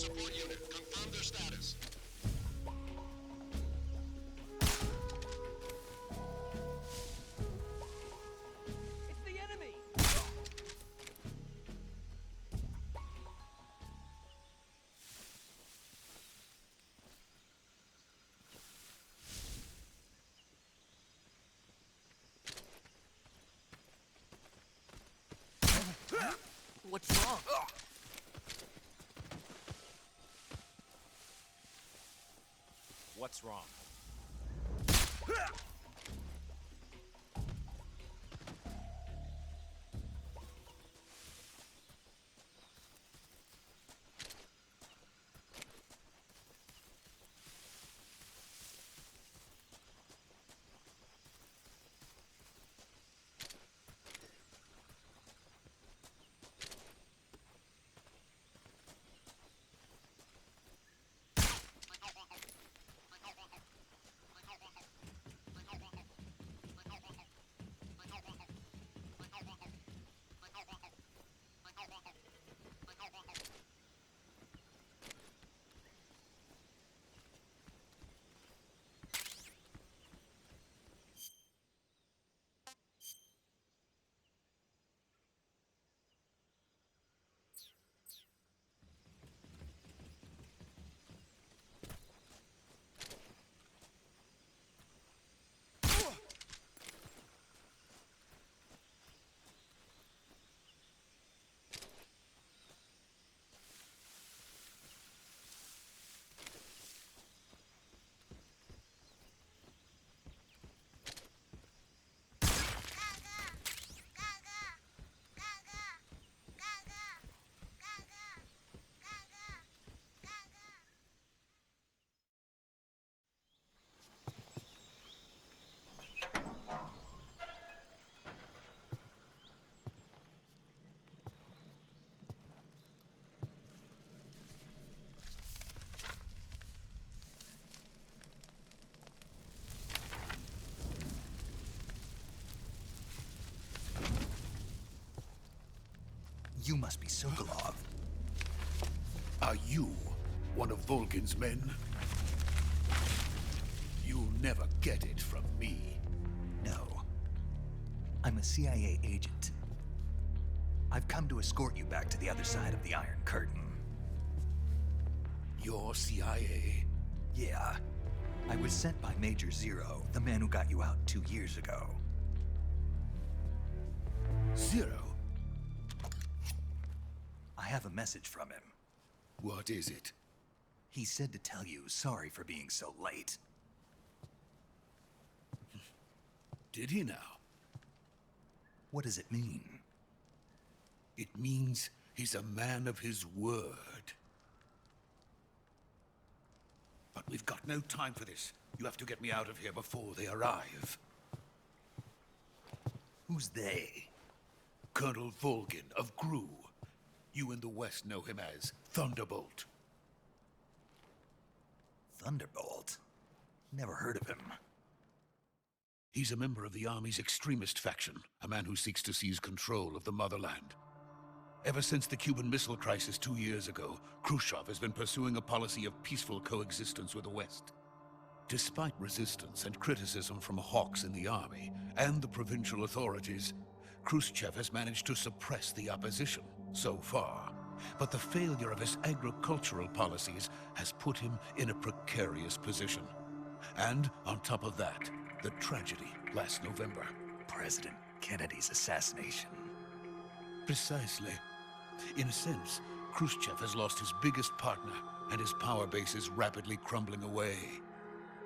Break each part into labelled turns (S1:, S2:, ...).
S1: support unit. Confirm their status.
S2: It's the enemy! What's wrong?
S3: What's wrong?
S4: You must be Sokolov.
S5: Are you one of Volgin's men? You'll never get it from me.
S4: No. I'm a CIA agent. I've come to escort you back to the other side of the Iron Curtain.
S5: You're CIA?
S4: Yeah. I was sent by Major Zero, the man who got you out 2 years ago.
S5: Zero?
S4: I have a message from him.
S5: What is it?
S4: He said to tell you sorry for being so late.
S5: Did he now?
S4: What does it mean?
S5: It means he's a man of his word. But we've got no time for this. You have to get me out of here before they arrive.
S4: Who's they?
S5: Colonel Volgin of GRU. You in the West know him as Thunderbolt.
S4: Thunderbolt? Never heard of him.
S5: He's a member of the Army's extremist faction, a man who seeks to seize control of the motherland. Ever since the Cuban Missile Crisis 2 years ago, Khrushchev has been pursuing a policy of peaceful coexistence with the West. Despite resistance and criticism from hawks in the army and the provincial authorities, Khrushchev has managed to suppress the opposition so far. But the failure of his agricultural policies has put him in a precarious position. And on top of that, the tragedy last November.
S4: President Kennedy's assassination.
S5: Precisely. In a sense, Khrushchev has lost his biggest partner, and his power base is rapidly crumbling away.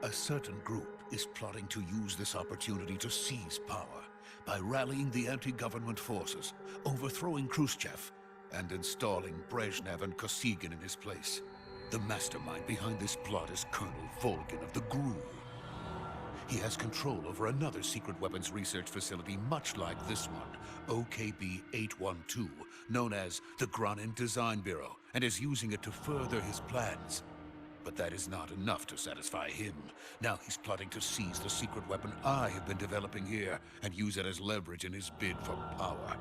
S5: A certain group is plotting to use this opportunity to seize power by rallying the anti-government forces, overthrowing Khrushchev, and installing Brezhnev and Kosygin in his place. The mastermind behind this plot is Colonel Volgin of the GRU. He has control over another secret weapons research facility much like this one, OKB-812, known as the Granin Design Bureau, and is using it to further his plans. But that is not enough to satisfy him. Now he's plotting to seize the secret weapon I have been developing here and use it as leverage in his bid for power.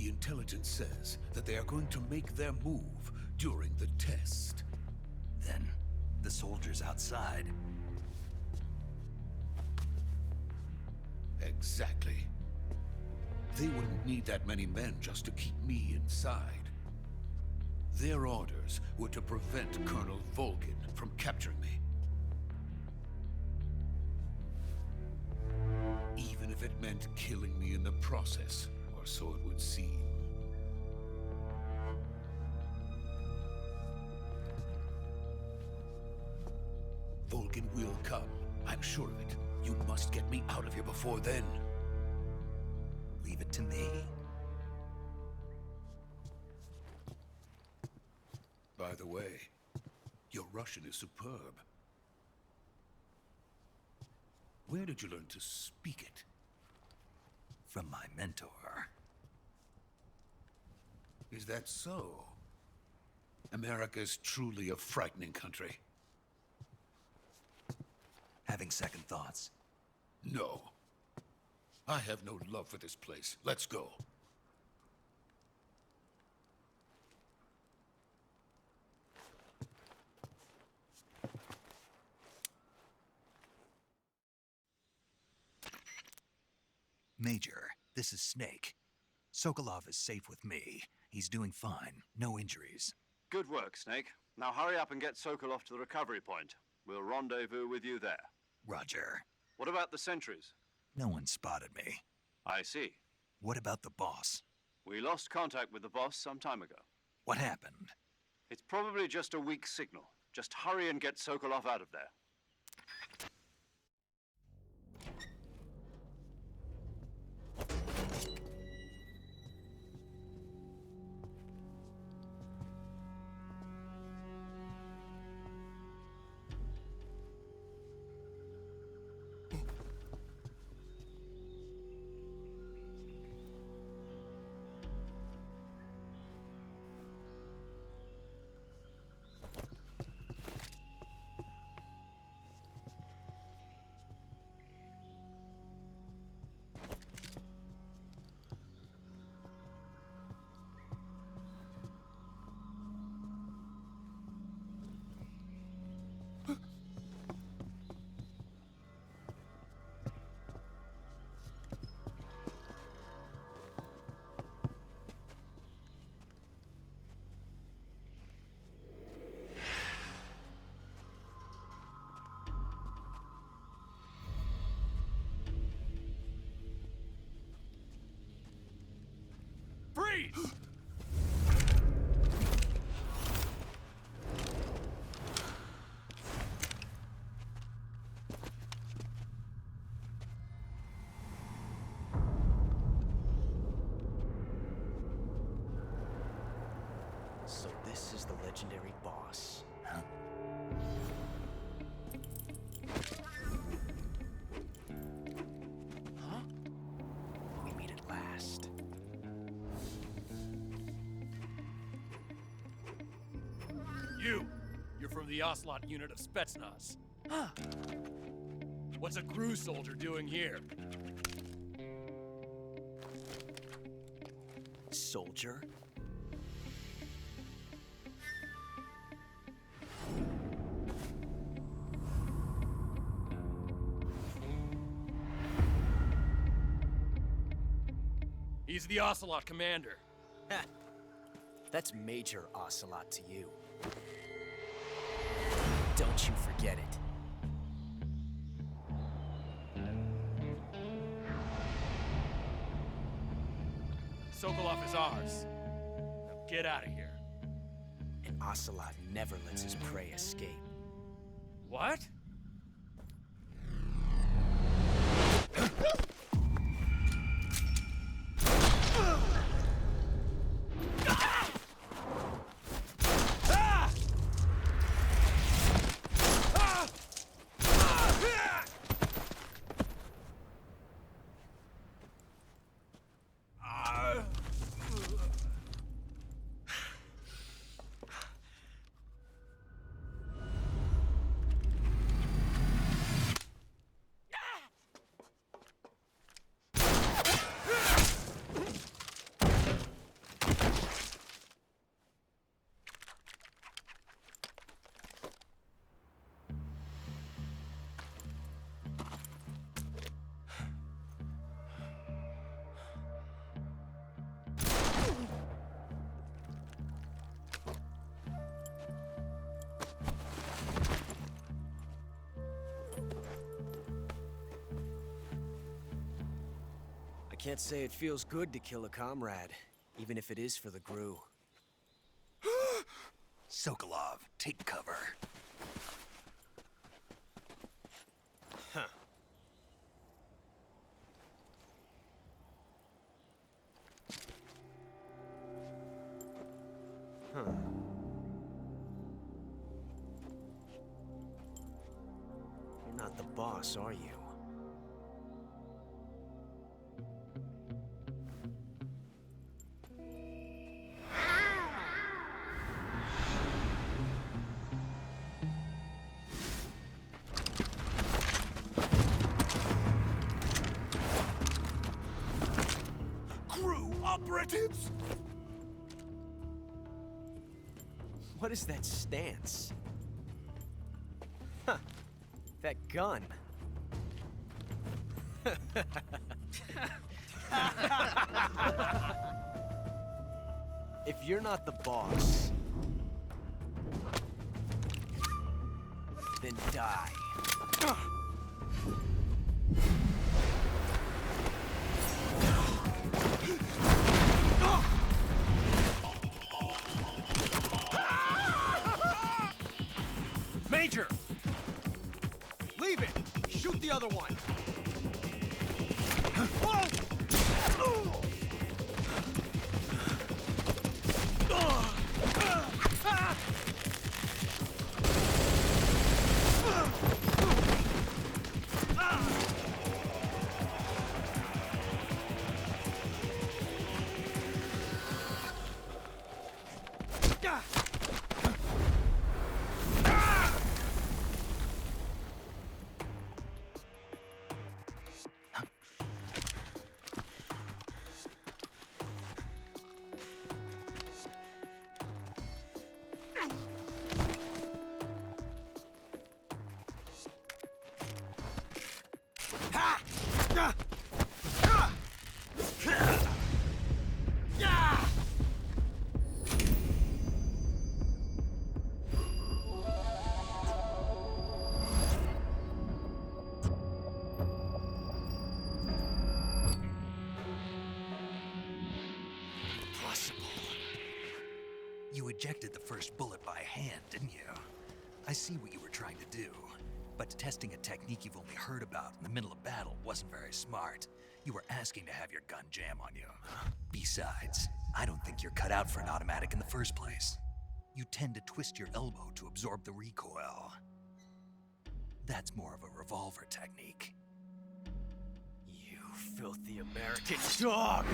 S5: The intelligence says that they are going to make their move during the test.
S4: Then, the soldiers outside.
S5: Exactly. They wouldn't need that many men just to keep me inside. Their orders were to prevent Colonel Volgin from capturing me. Even if it meant killing me in the process, or so it would seem. Volgin will come. I'm sure of it. You must get me out of here before then.
S4: Leave it to me.
S5: By the way, your Russian is superb. Where did you learn to speak it?
S4: From my mentor.
S5: Is that so? America's truly a frightening country.
S4: Having second thoughts.
S5: No. I have no love for this place. Let's go.
S4: Major, this is Snake. Sokolov is safe with me. He's doing fine. No injuries.
S1: Good work, Snake. Now hurry up and get Sokolov to the recovery point. We'll rendezvous with you there.
S4: Roger.
S1: What about the sentries?
S4: No one spotted me.
S1: I see.
S4: What about the boss?
S1: We lost contact with the boss some time ago.
S4: What happened?
S1: It's probably just a weak signal. Just hurry and get Sokolov out of there.
S3: Freeze!
S2: So this is the legendary boss.
S4: Huh?
S2: Huh? We meet at last.
S3: You're from the Ocelot unit of Spetsnaz. What's a GRU soldier doing here?
S2: Soldier?
S3: He's the Ocelot commander.
S2: Ha! That's Major Ocelot to you. Don't you forget it.
S3: Sokolov is ours. Now get out of here.
S2: And Ocelot never lets his prey escape.
S3: What?
S2: I can't say it feels good to kill a comrade, even if it is for the Gru.
S4: Sokolov, take cover.
S2: Huh. Huh. You're not the boss, are you?
S4: Crew operatives!
S2: What is that stance? Huh. That gun. If you're not the boss, then die. Major! Leave it! Shoot the other one!
S4: You ejected the first bullet by hand, didn't you? I see what you were trying to do. But testing a technique you've only heard about in the middle of battle wasn't very smart. You were asking to have your gun jam on you. Besides, I don't think you're cut out for an automatic in the first place. You tend to twist your elbow to absorb the recoil. That's more of a revolver technique.
S2: You filthy American dog!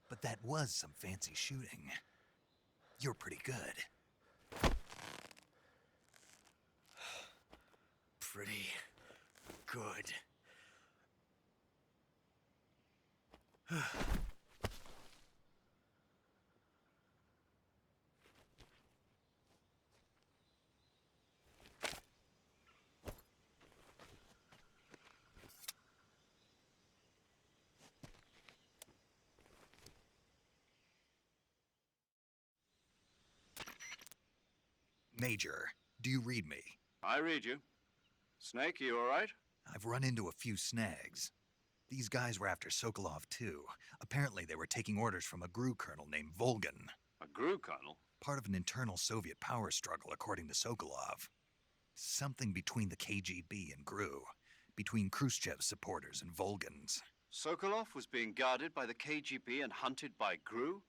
S4: But that was some fancy shooting. You're pretty good.
S2: Pretty good.
S4: Major, do you read me?
S1: I read you. Snake, you all right?
S4: I've run into a few snags. These guys were after Sokolov too. Apparently they were taking orders from a GRU colonel named Volgin.
S1: A GRU colonel?
S4: Part of an internal Soviet power struggle, according to Sokolov. Something between the KGB and GRU. Between Khrushchev's supporters and Volgin's.
S1: Sokolov was being guarded by the KGB and hunted by GRU?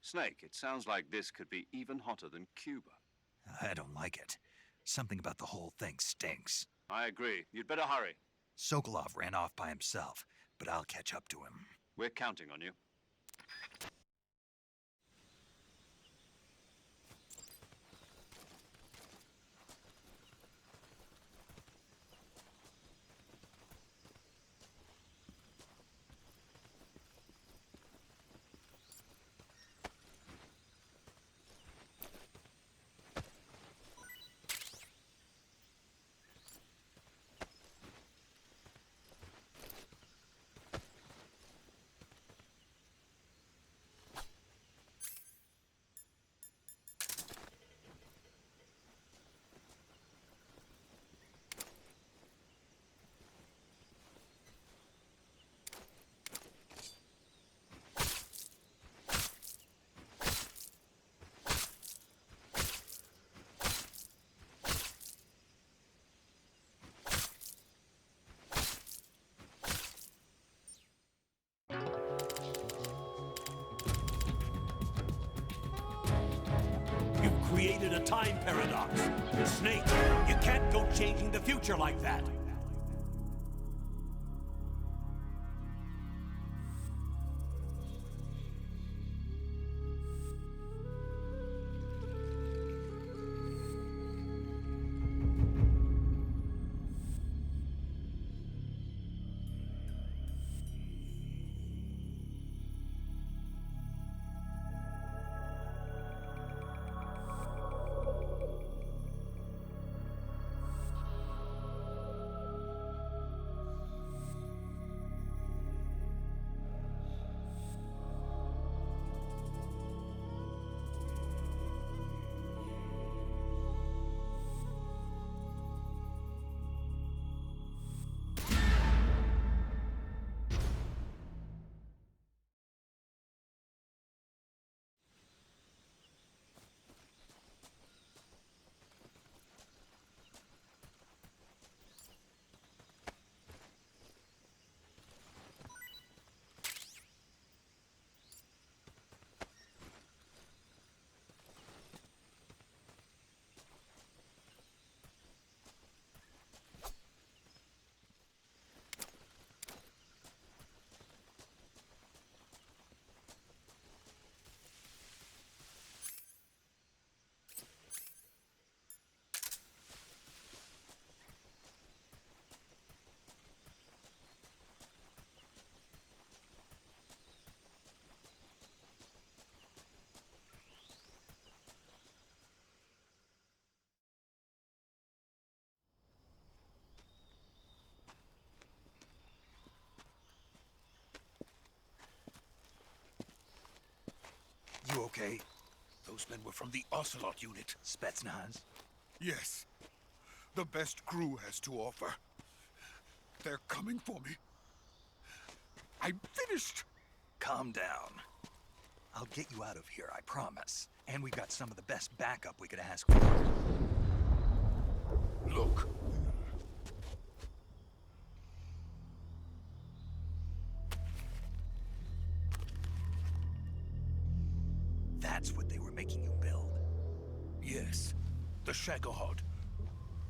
S1: Snake, it sounds like this could be even hotter than Cuba.
S4: I don't like it. Something about the whole thing stinks.
S1: I agree. You'd better hurry.
S4: Sokolov ran off by himself, but I'll catch up to him.
S1: We're counting on you.
S6: created a time paradox. Snake, you can't go changing the future like that.
S4: You okay?
S5: Those men were from the Ocelot unit.
S4: Spetsnaz?
S5: Yes. The best Gru has to offer. They're coming for me. I'm finished.
S4: Calm down. I'll get you out of here, I promise. And we've got some of the best backup we could ask for.
S5: Look.
S4: That's what they were making you build.
S5: Yes. The Shagohod.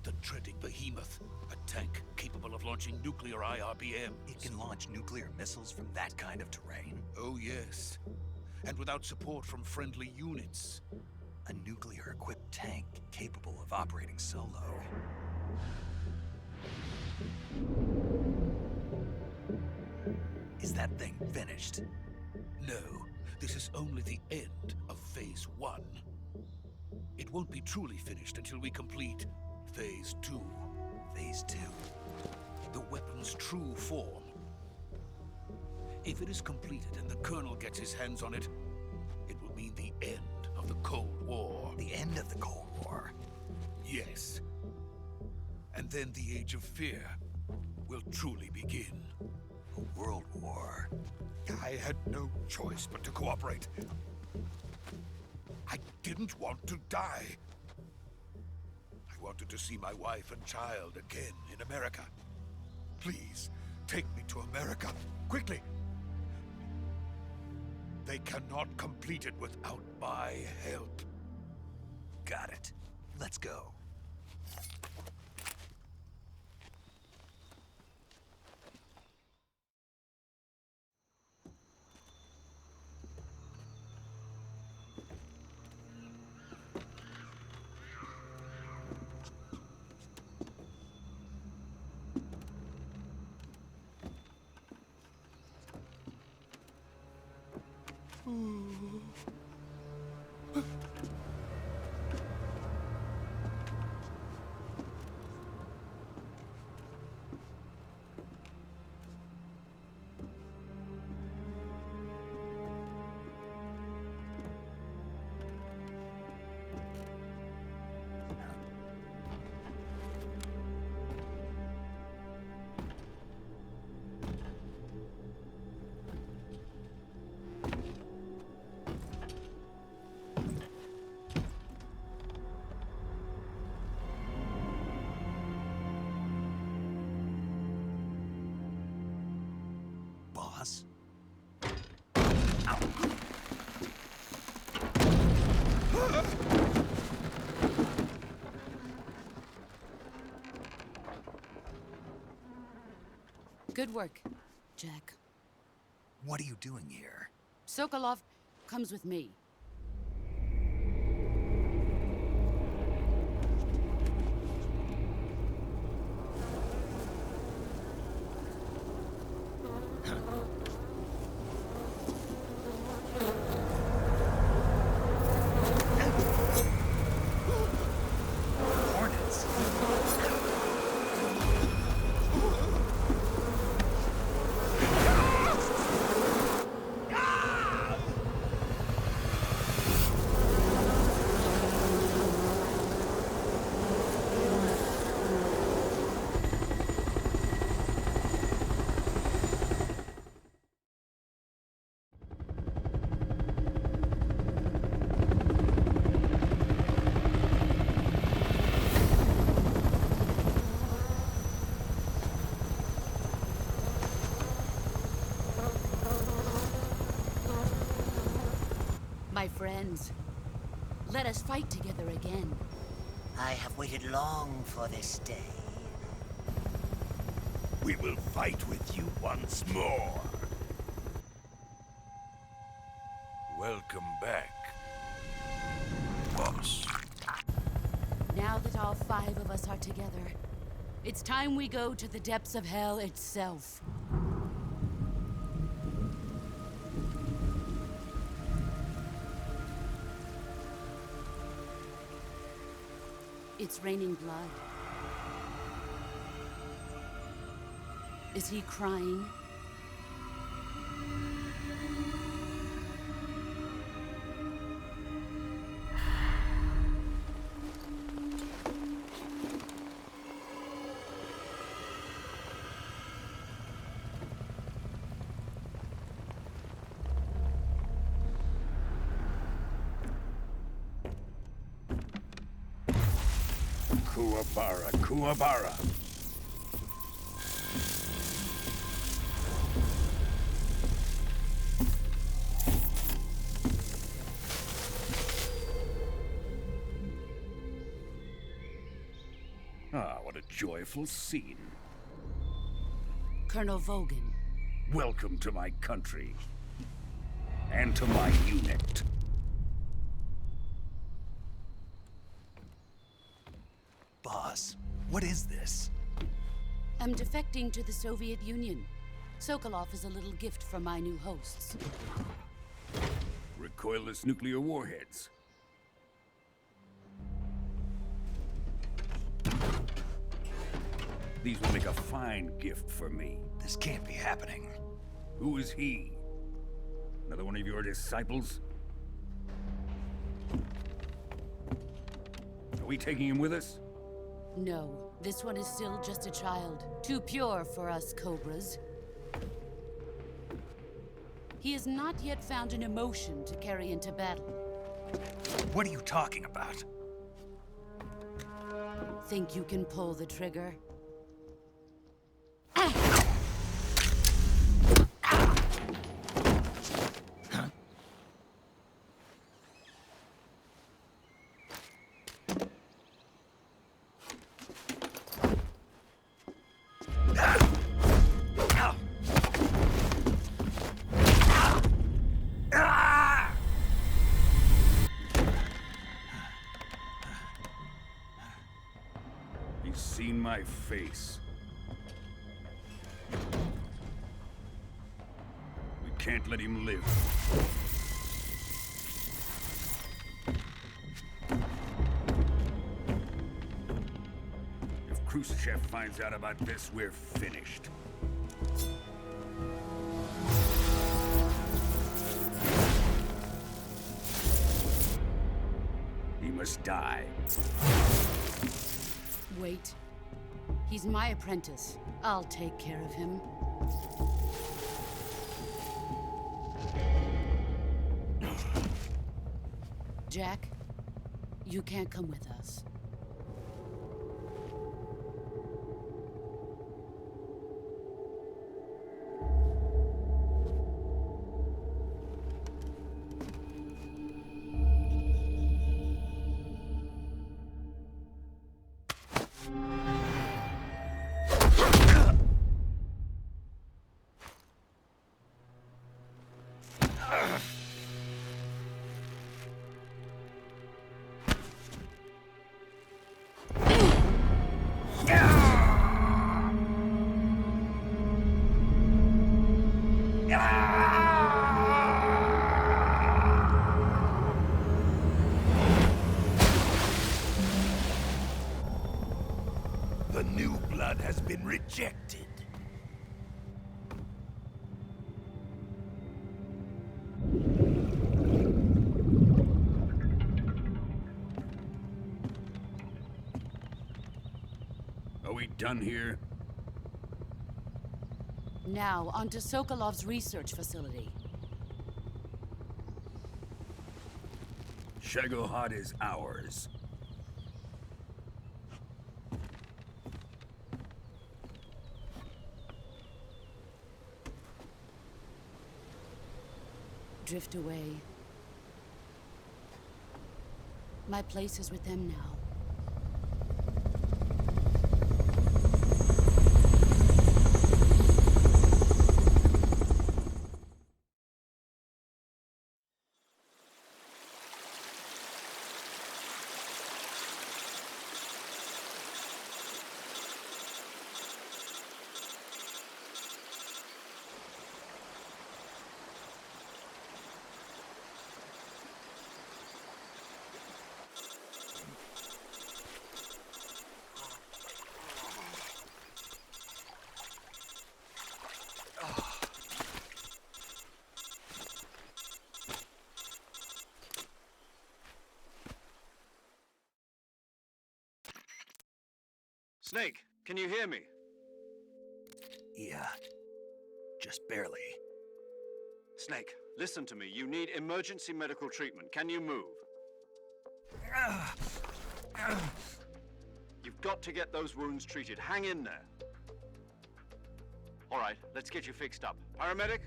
S5: The dreaded behemoth. A tank capable of launching nuclear IRBM.
S4: It can launch nuclear missiles from that kind of terrain?
S5: Oh, yes. And without support from friendly units.
S4: A nuclear-equipped tank capable of operating solo. Is that thing finished?
S5: No. This is only the end of Phase 1. It won't be truly finished until we complete Phase 2.
S4: Phase 2?
S5: The weapon's true form. If it is completed and the Colonel gets his hands on it, it will mean the end of the Cold War.
S4: The end of the Cold War?
S5: Yes. And then the Age of Fear will truly begin.
S4: A world war?
S5: I had no choice but to cooperate. I didn't want to die. I wanted to see my wife and child again in America. Please, take me to America, quickly. They cannot complete it without my help.
S4: Got it. Let's go. Boss?
S7: Good work, Jack.
S4: What are you doing here?
S7: Sokolov comes with me.
S4: Hornets.
S7: My friends, let us fight together again.
S8: I have waited long for this day.
S6: We will fight with you once more. Welcome back, boss.
S7: Now that all 5 of us are together, it's time we go to the depths of hell itself. It's raining blood. Is he crying?
S6: Kuwabara, Kuwabara. Ah, what a joyful scene.
S7: Colonel Vogan.
S6: Welcome to my country. And to my unit.
S4: Boss, what is this?
S7: I'm defecting to the Soviet Union. Sokolov is a little gift from my new hosts.
S6: Recoilless nuclear warheads. These will make a fine gift for me.
S4: This can't be happening.
S6: Who is he? Another one of your disciples? Are we taking him with us?
S7: No, this one is still just a child. Too pure for us Cobras. He has not yet found an emotion to carry into battle.
S4: What are you talking about?
S7: Think you can pull the trigger?
S6: He's seen my face. We can't let him live. If Khrushchev finds out about this, we're finished. He must die.
S7: Wait. He's my apprentice. I'll take care of him. Jack, you can't come with us.
S6: New blood has been rejected.
S5: Are we done here?
S7: Now, onto Sokolov's research facility.
S6: Shagohod is ours.
S7: Drift away. My place is with them now.
S1: Snake, can you hear me?
S4: Yeah. Just barely.
S1: Snake, listen to me. You need emergency medical treatment. Can you move? You've got to get those wounds treated. Hang in there. All right, let's get you fixed up. Paramedic?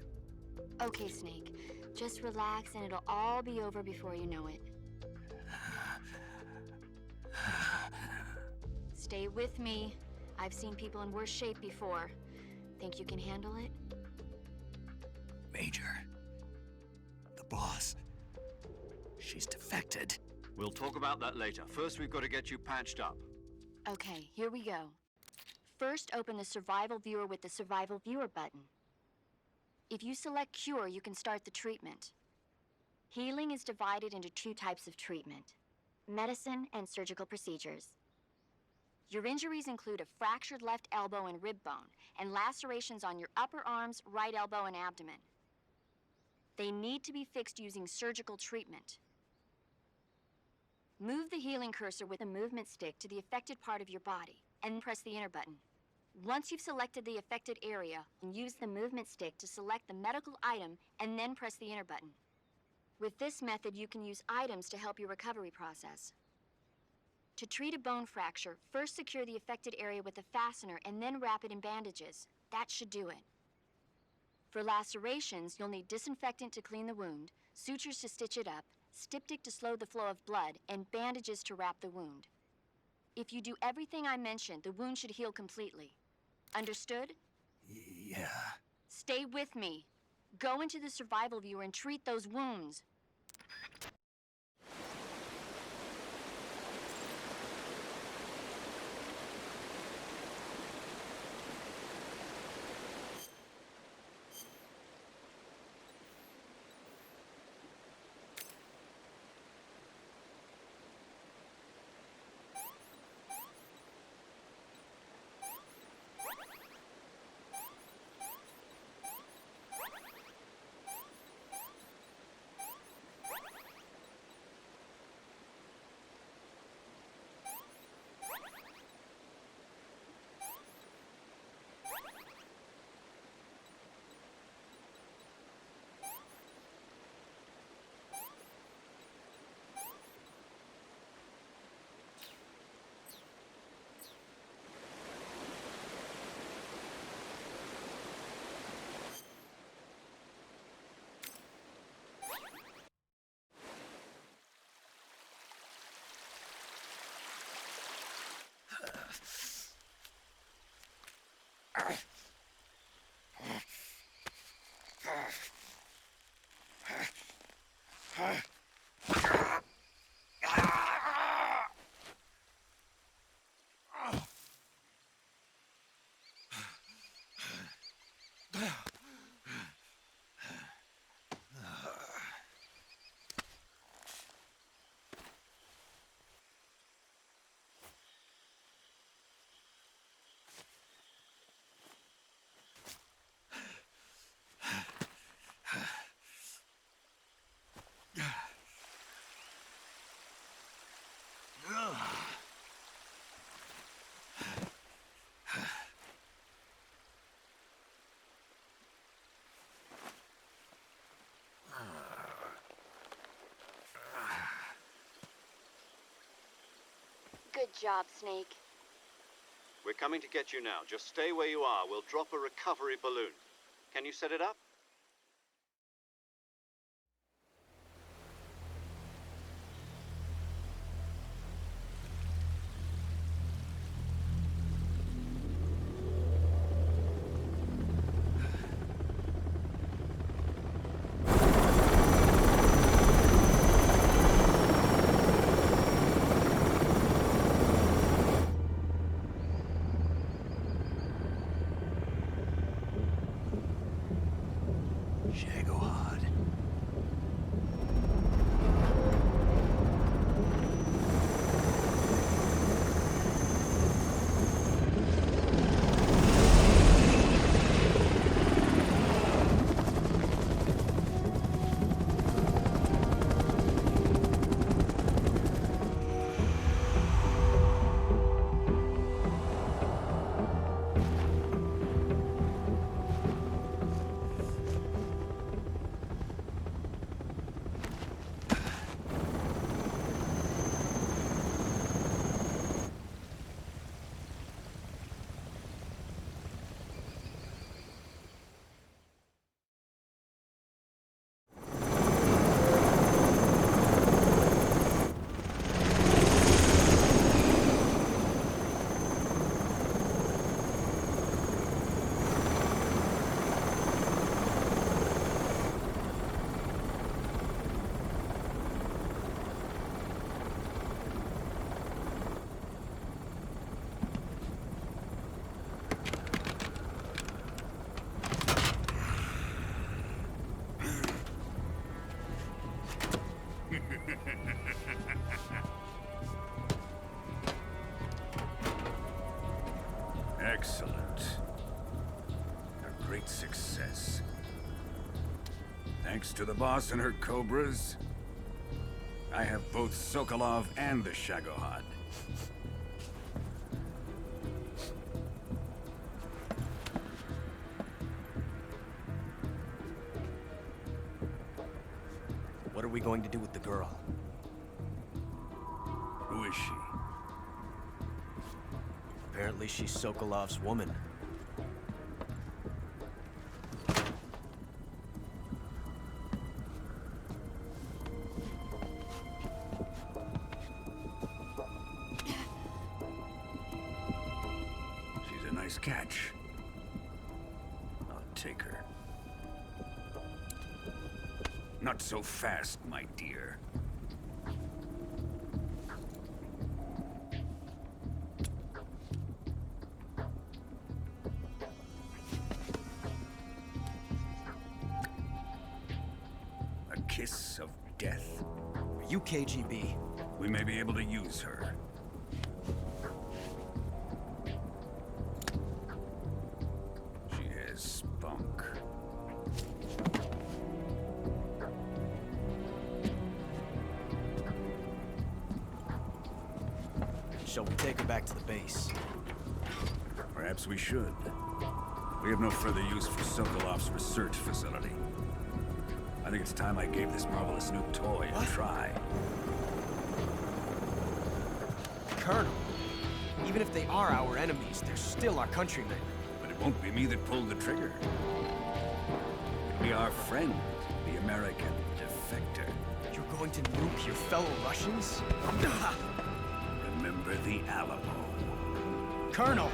S9: Okay, Snake. Just relax and it'll all be over before you know it. Stay with me. I've seen people in worse shape before. Think you can handle it?
S4: Major. The boss. She's defected.
S1: We'll talk about that later. First, we've got to get you patched up.
S9: Okay, here we go. First, open the Survival Viewer with the Survival Viewer button. If you select Cure, you can start the treatment. Healing is divided into two types of treatment: medicine and surgical procedures. Your injuries include a fractured left elbow and rib bone, and lacerations on your upper arms, right elbow, and abdomen. They need to be fixed using surgical treatment. Move the healing cursor with the movement stick to the affected part of your body, and press the enter button. Once you've selected the affected area, use the movement stick to select the medical item, and then press the enter button. With this method, you can use items to help your recovery process. To treat a bone fracture, first secure the affected area with a fastener and then wrap it in bandages. That should do it. For lacerations, you'll need disinfectant to clean the wound, sutures to stitch it up, styptic to slow the flow of blood, and bandages to wrap the wound. If you do everything I mentioned, the wound should heal completely. Understood?
S4: Yeah.
S9: Stay with me. Go into the Survival Viewer and treat those wounds. job, Snake.
S1: We're coming to get you now. Just stay where you are. We'll drop a recovery balloon. Can you set it up?
S4: Shagohod.
S6: Excellent. A great success. Thanks to the boss and her cobras, I have both Sokolov and the Shagohod.
S2: What are we going to do with the girl?
S6: Who is she?
S2: Apparently she's Sokolov's woman.
S6: She's a nice catch. I'll take her. Not so fast, my dear. A kiss of death?
S2: Are you KGB?
S6: We may be able to use her. She has spunk.
S2: Shall we take her back to the base?
S6: Perhaps we should. We have no further use for Sokolov's research facility. I think it's time I gave this marvelous new toy a try.
S2: Colonel, even if they are our enemies, they're still our countrymen.
S6: But it won't be me that pulled the trigger. It'll be our friend, the American defector.
S2: You're going to nuke your fellow Russians?
S6: Remember the Alamo.
S2: Colonel!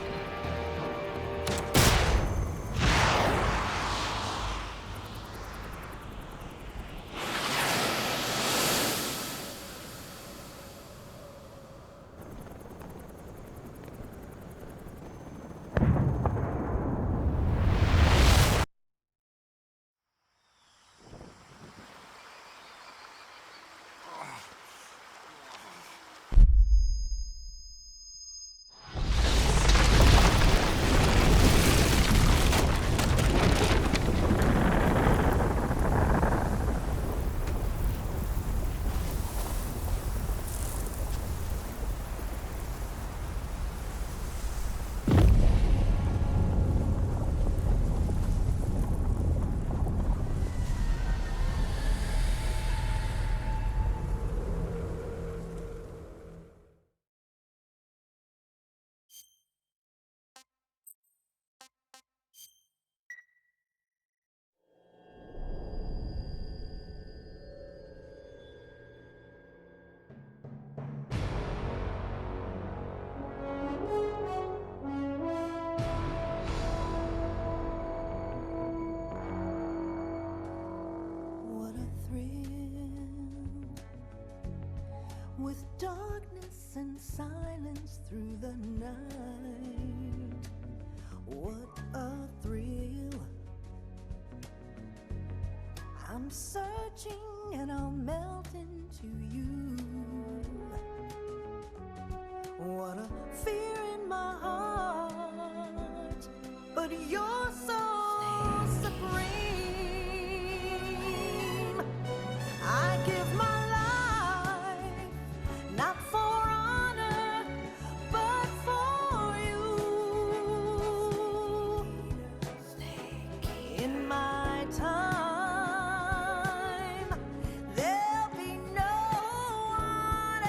S10: with darkness and silence through the night. What a thrill. I'm searching and I'll melt into you. What a fear in my heart, but you're so supreme. I give my life, not for honor, but for you. In my time, there'll be no one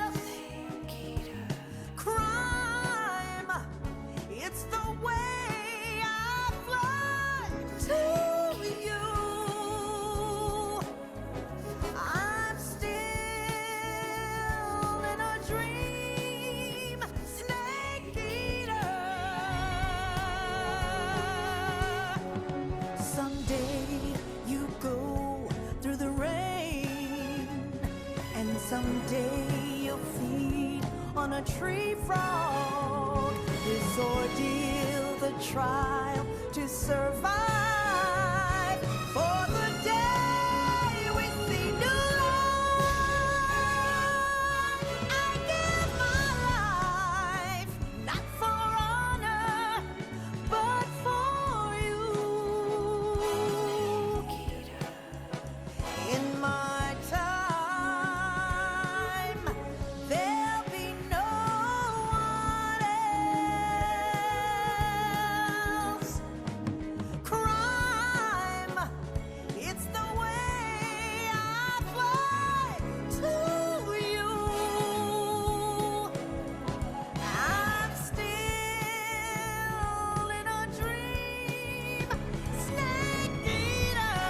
S10: else. Crime, it's the way I fly to you. I'm still in a dream, Snake Eater. Someday you go through the rain, and someday you'll feed on a tree frog. This ordeal, the trial to survive, for the day we see new light. I give my life, not for honor, but for you. In my time, there'll be no one else. Crime, it's the way I fly to you. I'm still in a dream, Snake Eater.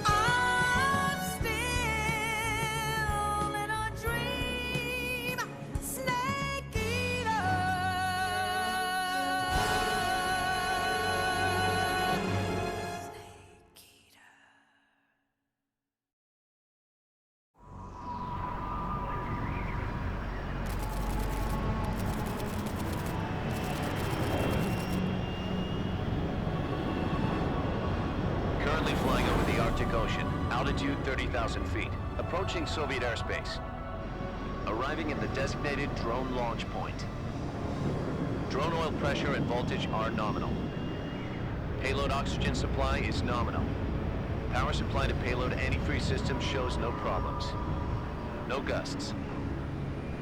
S10: I'm still in a dream, Snake Eater. Snake Eater.
S11: Currently flying over the Arctic Ocean, altitude 30,000 feet, approaching Soviet airspace. Arriving at the designated drone launch point. Drone oil pressure and voltage are nominal. Payload oxygen supply is nominal. Power supply to payload antifreeze system shows no problems. No gusts.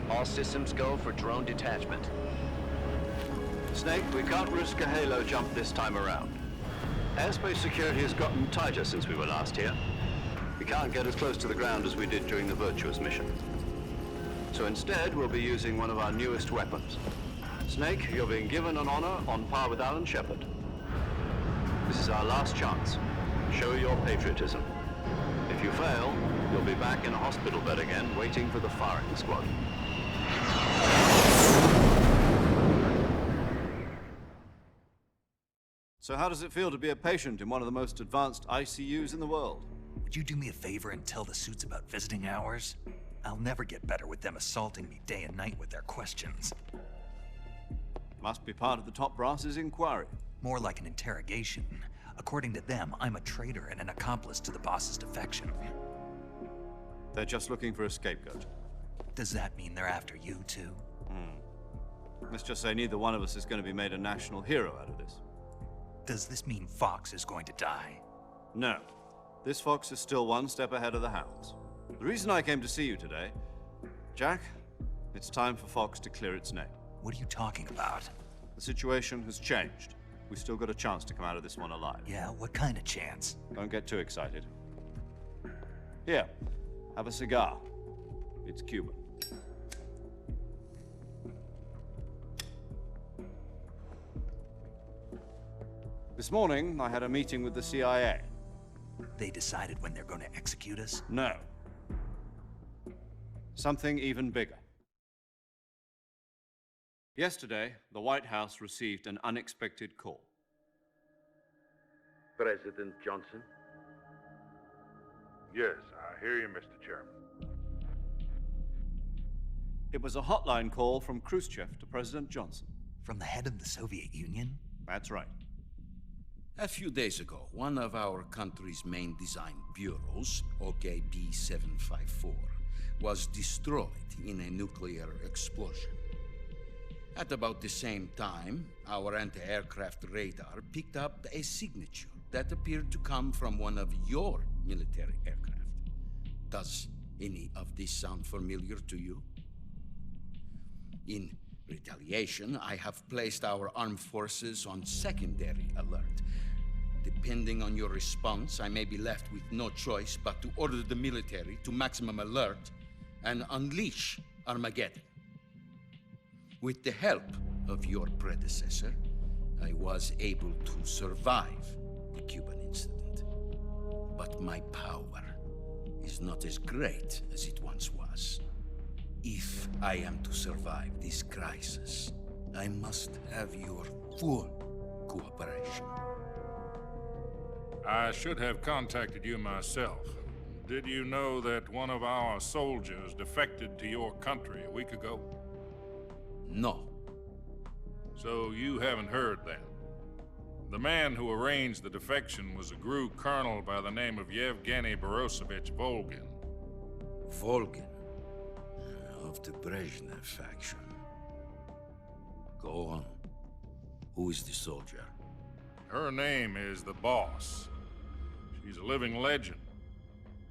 S11: All systems go for drone detachment.
S1: Snake, we can't risk a halo jump this time around. Airspace security has gotten tighter since we were last here. We can't get as close to the ground as we did during the Virtuous mission. So instead, we'll be using one of our newest weapons. Snake, you're being given an honor on par with Alan Shepard. This is our last chance. Show your patriotism. If you fail, you'll be back in a hospital bed again, waiting for the firing squad. So how does it feel to be a patient in one of the most advanced ICUs in the world?
S4: Would you do me a favor and tell the suits about visiting hours? I'll never get better with them assaulting me day and night with their questions.
S1: Must be part of the top brass's inquiry.
S4: More like an interrogation. According to them, I'm a traitor and an accomplice to the boss's defection.
S1: They're just looking for a scapegoat.
S4: Does that mean they're after you, too?
S1: Let's just say neither one of us is going to be made a national hero out of this.
S4: Does this mean Fox is going to die?
S1: No. This fox is still one step ahead of the hounds. The reason I came to see you today, Jack, it's time for Fox to clear its name.
S4: What are you talking about?
S1: The situation has changed. We've still got a chance to come out of this one alive.
S4: Yeah, what kind of chance?
S1: Don't get too excited. Here, have a cigar. It's Cuban. This morning, I had a meeting with the CIA.
S4: They decided when they're going to execute us?
S1: No. Something even bigger. Yesterday, the White House received an unexpected call.
S12: President Johnson?
S13: Yes, I hear you, Mr. Chairman.
S1: It was a hotline call from Khrushchev to President Johnson.
S4: From the head of the Soviet Union?
S1: That's right.
S5: A few days ago, one of our country's main design bureaus, OKB-754, was destroyed in a nuclear explosion. At about the same time, our anti-aircraft radar picked up a signature that appeared to come from one of your military aircraft. Does any of this sound familiar to you? In retaliation, I have placed our armed forces on secondary alert. Depending on your response, I may be left with no choice but to order the military to maximum alert and unleash Armageddon. With the help of your predecessor, I was able to survive the Cuban incident. But my power is not as great as it once was. If I am to survive this crisis, I must have your full cooperation.
S13: I should have contacted you myself. Did you know that one of our soldiers defected to your country a week ago?
S5: No.
S13: So you haven't heard then? The man who arranged the defection was a GRU colonel by the name of Yevgeny Borosovich Volgin.
S5: Volgin? Of the Brezhnev faction. Go on. Who is the soldier?
S13: Her name is the Boss. She's a living legend.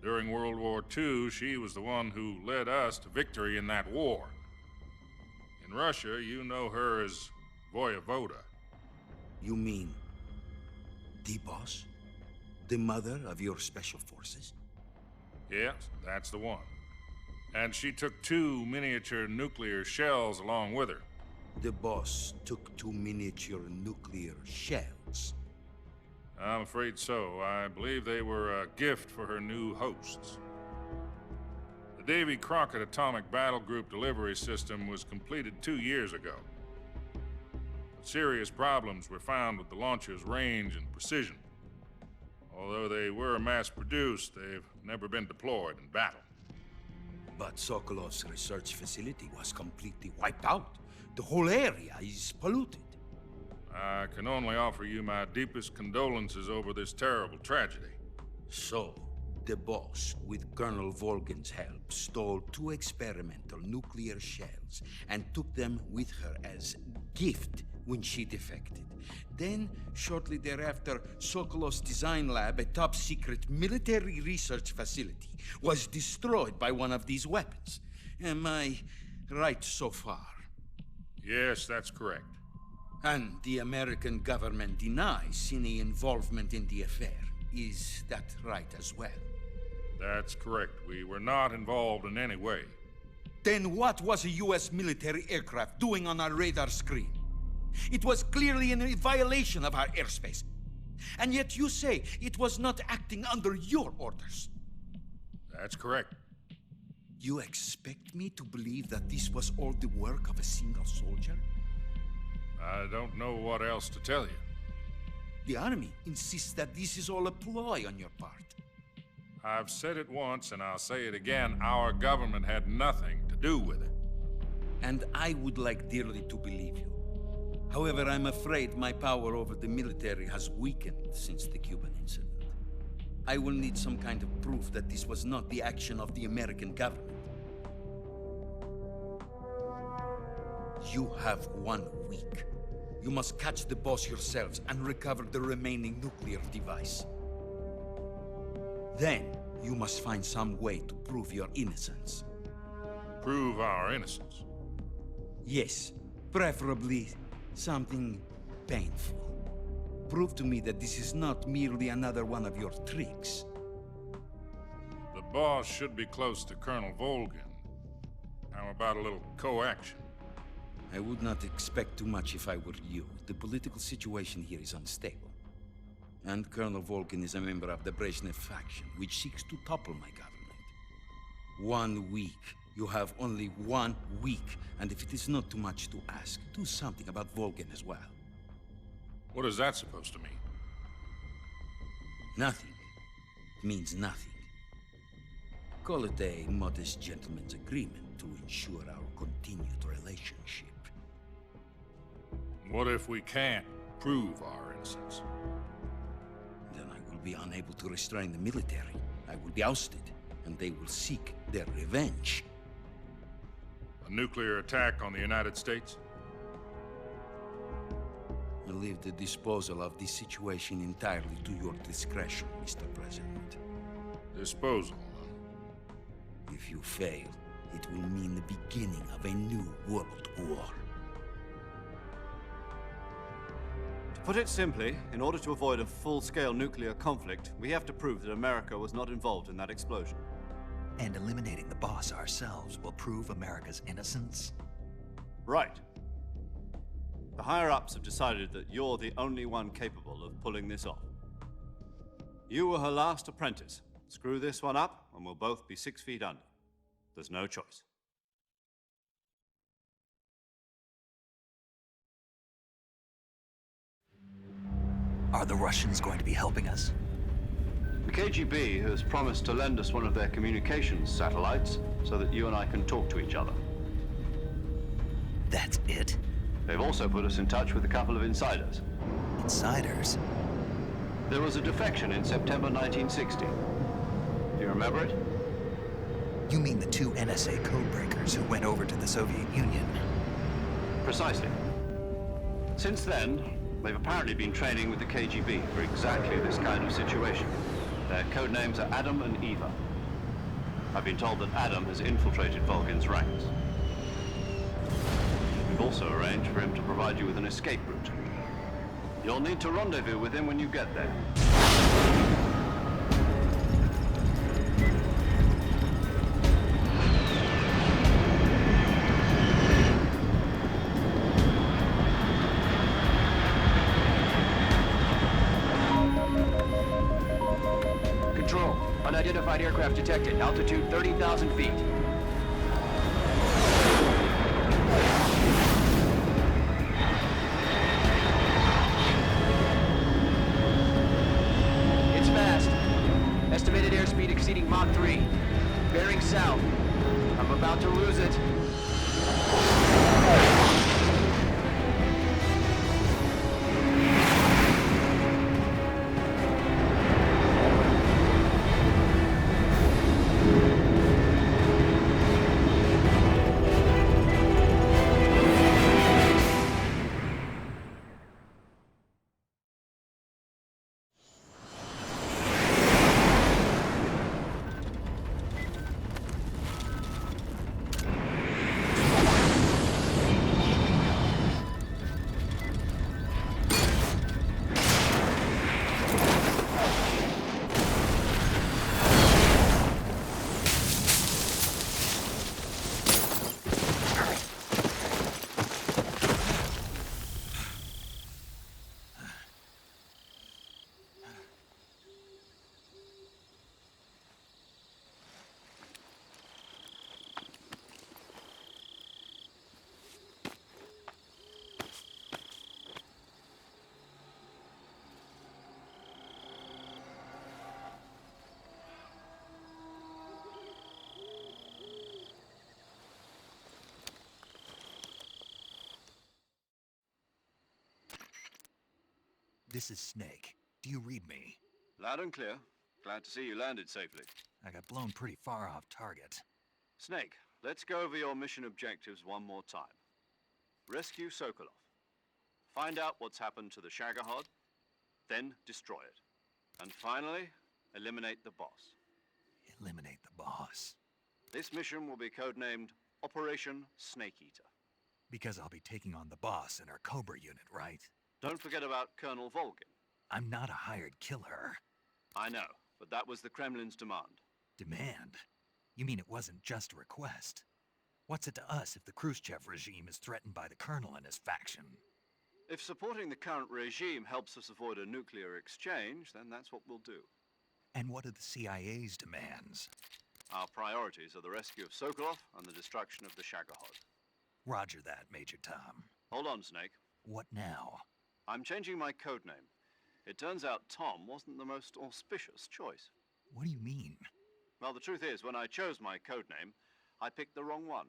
S13: During World War II, she was the one who led us to victory in that war. In Russia, you know her as Voyevoda.
S5: You mean the Boss? The mother of your special forces?
S13: Yes, that's the one. And she took 2 miniature nuclear shells along with her.
S5: The Boss took 2 miniature nuclear shells?
S13: I'm afraid so. I believe they were a gift for her new hosts. The Davy Crockett Atomic Battle Group delivery system was completed 2 years ago. But serious problems were found with the launcher's range and precision. Although they were mass-produced, they've never been deployed in battle.
S5: But Sokolov's research facility was completely wiped out. The whole area is polluted.
S13: I can only offer you my deepest condolences over this terrible tragedy.
S5: So, the Boss, with Colonel Volgin's help, stole 2 experimental nuclear shells and took them with her as gift when she defected. Then, shortly thereafter, Sokolov's design lab, a top-secret military research facility, was destroyed by one of these weapons. Am I right so far?
S13: Yes, that's correct.
S5: And the American government denies any involvement in the affair. Is that right as well?
S13: That's correct. We were not involved in any way.
S5: Then what was a U.S. military aircraft doing on our radar screen? It was clearly in a violation of our airspace. And yet you say it was not acting under your orders.
S13: That's correct.
S5: You expect me to believe that this was all the work of a single soldier?
S13: I don't know what else to tell you.
S5: The Army insists that this is all a ploy on your part.
S13: I've said it once and I'll say it again. Our government had nothing to do with it.
S5: And I would like dearly to believe you. However, I'm afraid my power over the military has weakened since the Cuban incident. I will need some kind of proof that this was not the action of the American government. You have 1 week. You must catch the Boss yourselves and recover the remaining nuclear device. Then, you must find some way to prove your innocence.
S13: Prove our innocence?
S5: Yes, preferably something painful. Prove to me that this is not merely another one of your tricks.
S13: The Boss should be close to Colonel Volgin. How about a little co-action?
S5: I would not expect too much if I were you. The political situation here is unstable. And Colonel Volgin is a member of the Brezhnev faction, which seeks to topple my government. 1 week You have only 1 week, and if it is not too much to ask, do something about Volgin as well.
S13: What is that supposed to mean?
S5: Nothing. It means nothing. Call it a modest gentleman's agreement to ensure our continued relationship.
S13: What if we can't prove our innocence?
S5: Then I will be unable to restrain the military. I will be ousted, and they will seek their revenge.
S13: A nuclear attack on the United States?
S5: I leave the disposal of this situation entirely to your discretion, Mr. President.
S13: Disposal?
S5: If you fail, it will mean the beginning of a new world war.
S1: To put it simply, in order to avoid a full-scale nuclear conflict, we have to prove that America was not involved in that explosion.
S4: And eliminating the boss ourselves will prove America's innocence?
S1: Right. The higher-ups have decided that you're the only one capable of pulling this off. You were her last apprentice. Screw this one up, and we'll both be 6 feet under. There's no choice.
S4: Are the Russians going to be helping us?
S1: The KGB has promised to lend us one of their communications satellites so that you and I can talk to each other.
S4: That's it?
S1: They've also put us in touch with a couple of insiders.
S4: Insiders?
S1: There was a defection in September 1960. Do you remember it?
S4: You mean the 2 NSA codebreakers who went over to the Soviet Union?
S1: Precisely. Since then, they've apparently been training with the KGB for exactly this kind of situation. Their code names are Adam and Eva. I've been told that Adam has infiltrated Volgin's ranks. We've also arranged for him to provide you with an escape route. You'll need to rendezvous with him when you get there.
S11: Control, unidentified aircraft detected. Altitude 30,000 feet. It's fast. Estimated airspeed exceeding Mach 3. Bearing south. I'm about to lose it.
S4: This is Snake. Do you read me?
S1: Loud and clear. Glad to see you landed safely.
S4: I got blown pretty far off target.
S1: Snake, let's go over your mission objectives one more time. Rescue Sokolov. Find out what's happened to the Shagohod, then destroy it. And finally, eliminate the boss.
S4: Eliminate the boss?
S1: This mission will be codenamed Operation Snake Eater.
S4: Because I'll be taking on the boss in our Cobra unit, right?
S1: Don't forget about Colonel Volgin.
S4: I'm not a hired killer.
S1: I know, but that was the Kremlin's demand.
S4: Demand? You mean it wasn't just a request? What's it to us if the Khrushchev regime is threatened by the Colonel and his faction?
S1: If supporting the current regime helps us avoid a nuclear exchange, then that's what we'll do.
S4: And what are the CIA's demands?
S1: Our priorities are the rescue of Sokolov and the destruction of the Shagohod.
S4: Roger that, Major Tom.
S1: Hold on, Snake.
S4: What now?
S1: I'm changing my code name. It turns out Tom wasn't the most auspicious choice.
S4: What do you mean?
S1: Well, the truth is, when I chose my code name, I picked the wrong one.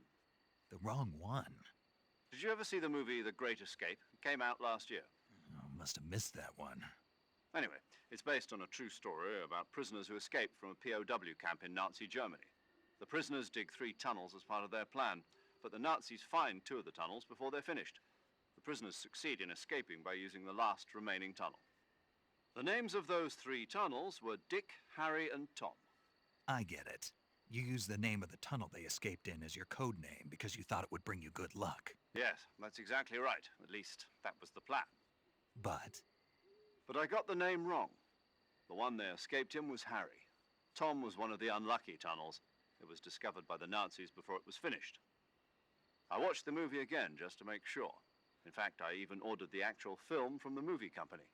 S4: The wrong one?
S1: Did you ever see the movie The Great Escape? It came out last year.
S4: Oh, must have missed that one.
S1: Anyway, it's based on a true story about prisoners who escaped from a POW camp in Nazi Germany. The prisoners dig 3 tunnels as part of their plan, but the Nazis find 2 of the tunnels before they're finished. The prisoners succeed in escaping by using the last remaining tunnel. The names of those 3 tunnels were Dick, Harry, and Tom.
S4: I get it. You used the name of the tunnel they escaped in as your code name because you thought it would bring you good luck.
S1: Yes, that's exactly right. At least, that was the plan.
S4: But
S1: I got the name wrong. The one they escaped in was Harry. Tom was one of the unlucky tunnels. It was discovered by the Nazis before it was finished. I watched the movie again just to make sure. In fact, I even ordered the actual film from the movie company.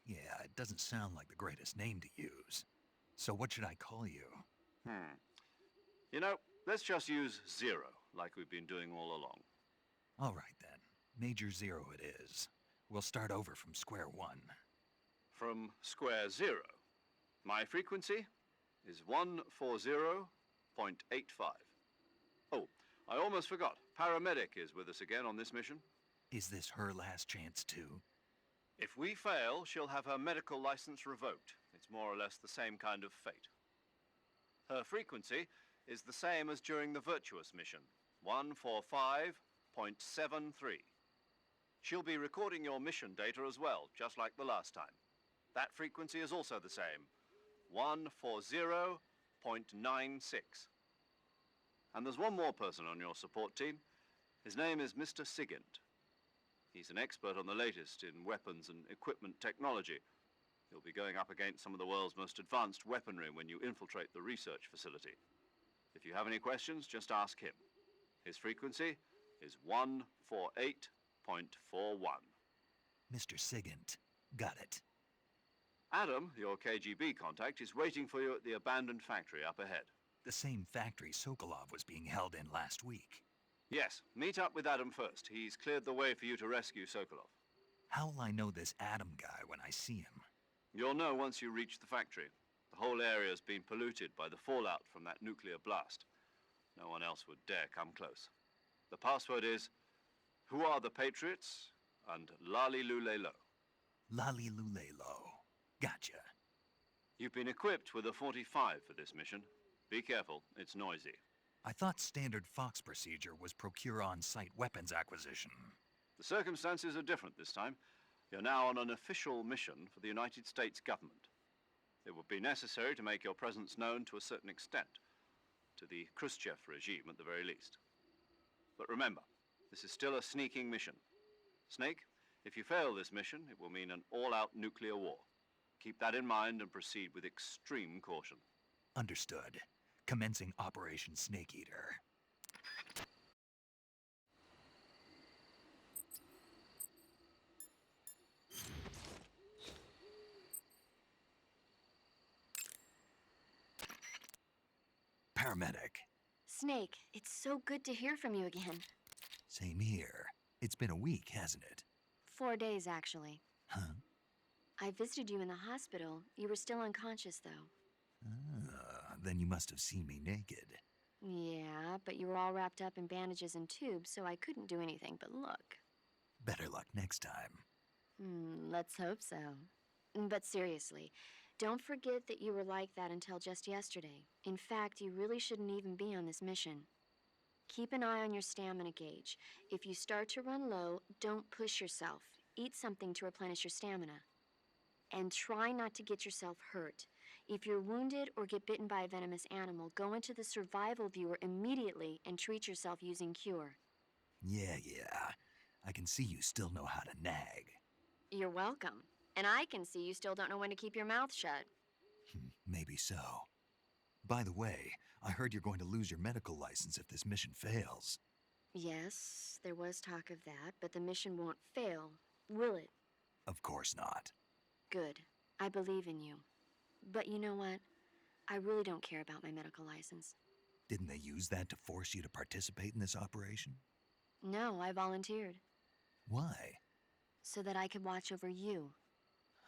S4: yeah, it doesn't sound like the greatest name to use. So what should I call you?
S1: You know, let's just use Zero, like we've been doing all along.
S4: All right then. Major Zero it is. We'll start over from square one.
S1: From square 0. My frequency is 140.85. Oh, I almost forgot. Paramedic is with us again on this mission.
S4: Is this her last chance too?
S1: If we fail, she'll have her medical license revoked. It's more or less the same kind of fate. Her frequency is the same as during the Virtuous mission, 145.73. She'll be recording your mission data as well, just like the last time. That frequency is also the same, 140.96. And there's one more person on your support team. His name is Mr. Sigint. He's an expert on the latest in weapons and equipment technology. He'll be going up against some of the world's most advanced weaponry when you infiltrate the research facility. If you have any questions, just ask him. His frequency is 148.41.
S4: Mr. Sigint. Got it.
S1: Adam, your KGB contact, is waiting for you at the abandoned factory up ahead.
S4: The same factory Sokolov was being held in last week.
S1: Yes, meet up with Adam first. He's cleared the way for you to rescue Sokolov.
S4: How will I know this Adam guy when I see him?
S1: You'll know once you reach the factory. The whole area's been polluted by the fallout from that nuclear blast. No one else would dare come close. The password is, "Who are the Patriots?" and Lali Lulelo.
S4: Lali Lulelo. Gotcha.
S1: You've been equipped with a 45 for this mission. Be careful, it's noisy.
S4: I thought standard Fox procedure was procure on-site weapons acquisition.
S1: The circumstances are different this time. You're now on an official mission for the United States government. It would be necessary to make your presence known to a certain extent, to the Khrushchev regime at the very least. But remember, this is still a sneaking mission. Snake, if you fail this mission, it will mean an all-out nuclear war. Keep that in mind and proceed with extreme caution.
S4: Understood. Commencing Operation Snake Eater. Paramedic.
S9: Snake, it's so good to hear from you again.
S4: Same here. It's been a week, hasn't it?
S9: 4 days, actually.
S4: Huh?
S9: I visited you in the hospital. You were still unconscious, though.
S4: Then you must have seen me naked.
S9: Yeah, but you were all wrapped up in bandages and tubes, so I couldn't do anything but look.
S4: Better luck next time.
S9: Let's hope so. But seriously, don't forget that you were like that until just yesterday. In fact, you really shouldn't even be on this mission. Keep an eye on your stamina gauge. If you start to run low, don't push yourself. Eat something to replenish your stamina. And try not to get yourself hurt. If you're wounded or get bitten by a venomous animal, go into the survival viewer immediately and treat yourself using Cure.
S4: Yeah. I can see you still know how to nag.
S9: You're welcome. And I can see you still don't know when to keep your mouth shut.
S4: Maybe so. By the way, I heard you're going to lose your medical license if this mission fails.
S9: Yes, there was talk of that, but the mission won't fail, will it?
S4: Of course not.
S9: Good. I believe in you. But you know what? I really don't care about my medical license.
S4: Didn't they use that to force you to participate in this operation?
S9: No, I volunteered.
S4: Why?
S9: So that I could watch over you.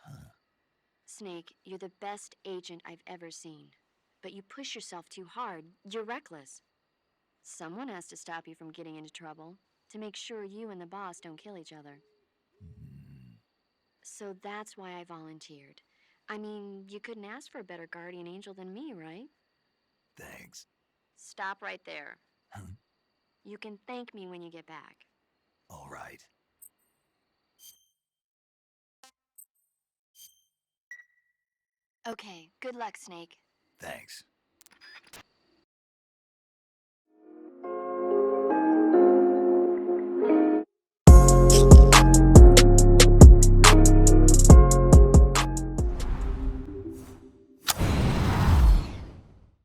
S4: Huh.
S9: Snake, you're the best agent I've ever seen. But you push yourself too hard. You're reckless. Someone has to stop you from getting into trouble, to make sure you and the boss don't kill each other. So that's why I volunteered. I mean, you couldn't ask for a better guardian angel than me, right?
S4: Thanks.
S9: Stop right there.
S4: Huh?
S9: You can thank me when you get back.
S4: All right.
S9: Okay, good luck, Snake.
S4: Thanks.